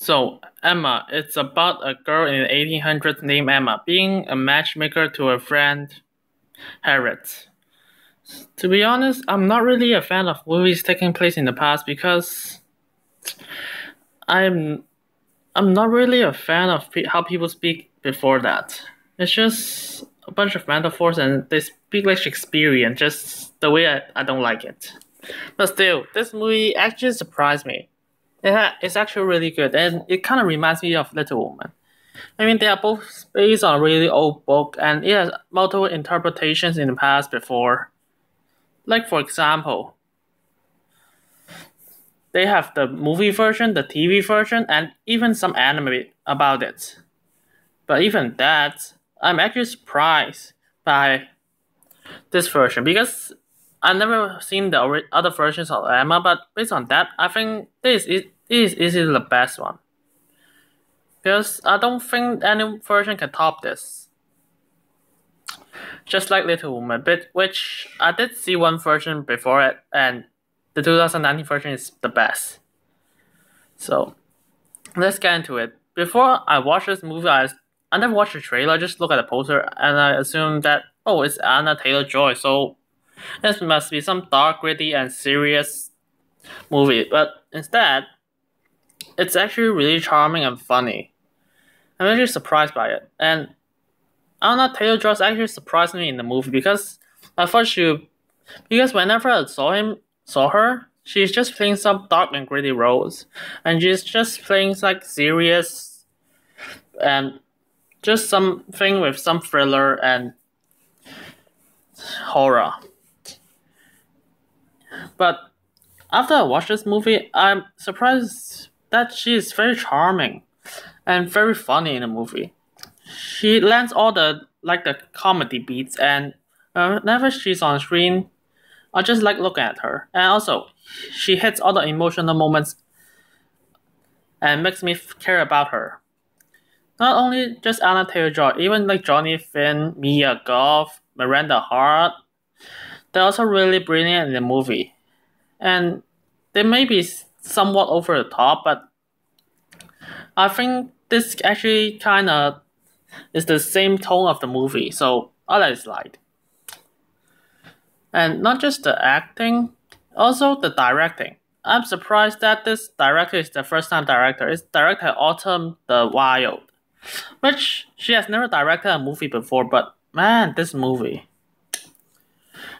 So, Emma, it's about a girl in the 1800s named Emma being a matchmaker to her friend Harriet. To be honest, I'm not really a fan of movies taking place in the past because I'm I'm not really a fan of how people speak before that. It's just a bunch of metaphors and they speak like Shakespearean, just the way I don't like it. But still, this movie actually surprised me. It's actually really good, and it kind of reminds me of Little Woman. I mean, they are both based on a really old book, and it has multiple interpretations in the past before. Like, for example, they have the movie version, the TV version, and even some anime about it. But even that, I'm actually surprised by this version because I've never seen the other versions of Emma, but based on that, I think this is the best one. Because I don't think any version can top this. Just like Little Woman, but which I did see one version before it, and the 2019 version is the best. So let's get into it. Before I watched this movie, I never watched the trailer. I just look at the poster and I assumed that it's Anna Taylor-Joy, so this must be some dark, gritty, and serious movie. But instead, it's actually really charming and funny. I'm actually surprised by it, and Anna Taylor-Joy actually surprised me in the movie because I thought because whenever I saw her, she's just playing some dark and gritty roles, and she's just playing like serious and just something with some thriller and horror. But after I watched this movie, I'm surprised that she is very charming and very funny in the movie. She lands all the comedy beats, and whenever she's on screen, I just like looking at her. And also, she hits all the emotional moments and makes me care about her. Not only just Anna Taylor-Joy, even like Johnny Finn, Mia Goth, Miranda Hart, they're also really brilliant in the movie. And they may be somewhat over the top, but I think this actually kind of is the same tone of the movie, so I like this slide. And not just the acting, also the directing. I'm surprised that this director is the first time director. It's director Autumn the Wild, which she has never directed a movie before, but man, this movie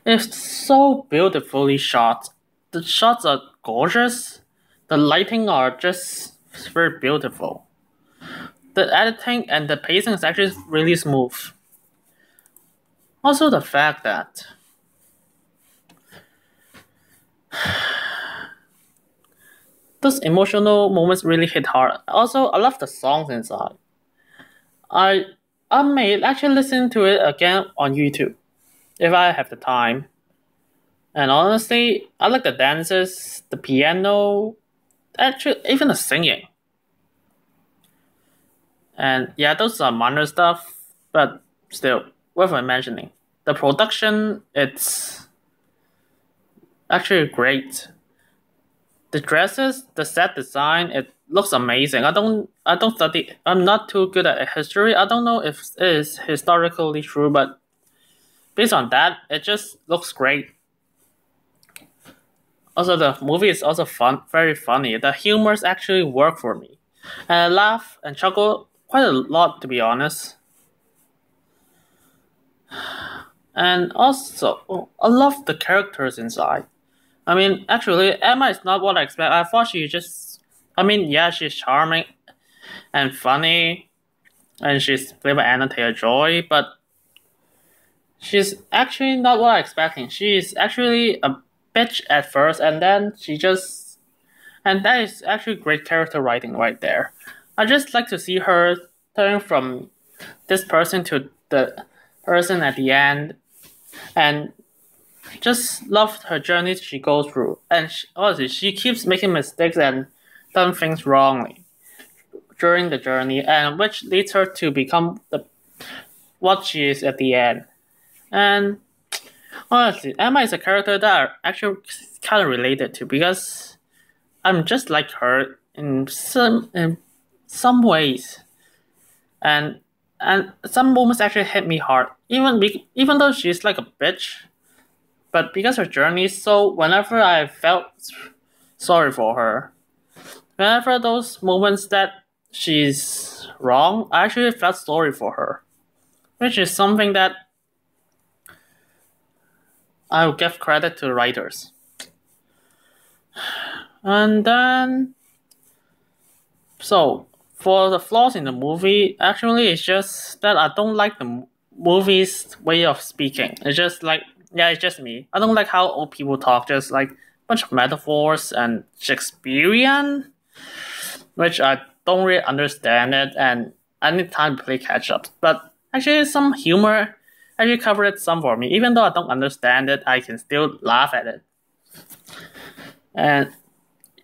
is so beautifully shot. The shots are gorgeous, the lighting are just very beautiful. The editing and the pacing is actually really smooth. Also, the fact that those emotional moments really hit hard. Also, I love the songs inside. I may actually listen to it again on YouTube if I have the time. And honestly, I like the dances, the piano, actually even the singing. And yeah, those are minor stuff, but still worth mentioning. The production, it's actually great. The dresses, the set design, it looks amazing. I don't study. I'm not too good at history. I don't know if it is historically true, but based on that, it just looks great. Also, the movie is also fun, very funny. The humors actually work for me, and I laugh and chuckle quite a lot, to be honest. And also, I love the characters inside. I mean, actually, Emma is not what I expect. I thought yeah, she's charming and funny, and she's played by Anna Taylor-Joy, but she's actually not what I expecting. She is actually a bitch at first, and then and that is actually great character writing right there. I just like to see her turn from this person to the person at the end, and just loved her journey she goes through. And honestly, she keeps making mistakes and done things wrongly during the journey, and which leads her to become what she is at the end. And honestly, Emma is a character that I actually kind of related to because I'm just like her in some ways, and some moments actually hit me hard. Even though she's like a bitch, but because her journey. So whenever I felt sorry for her, whenever those moments that she's wrong, I actually felt sorry for her, which is something that I will give credit to the writers. And then, so for the flaws in the movie, actually, it's just that I don't like the movie's way of speaking. It's just like, yeah, it's just me. I don't like how old people talk, just like a bunch of metaphors and Shakespearean, which I don't really understand it, and I need time to play catch up. But actually, some humor actually covered some for me. Even though I don't understand it, I can still laugh at it.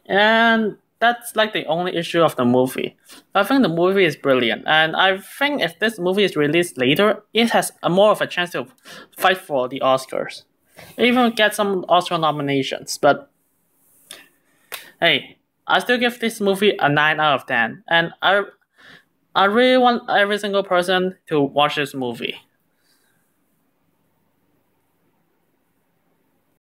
And that's like the only issue of the movie. I think the movie is brilliant, and I think if this movie is released later, it has more of a chance to fight for the Oscars, even get some Oscar nominations. But hey, I still give this movie a 9 out of 10, and I really want every single person to watch this movie.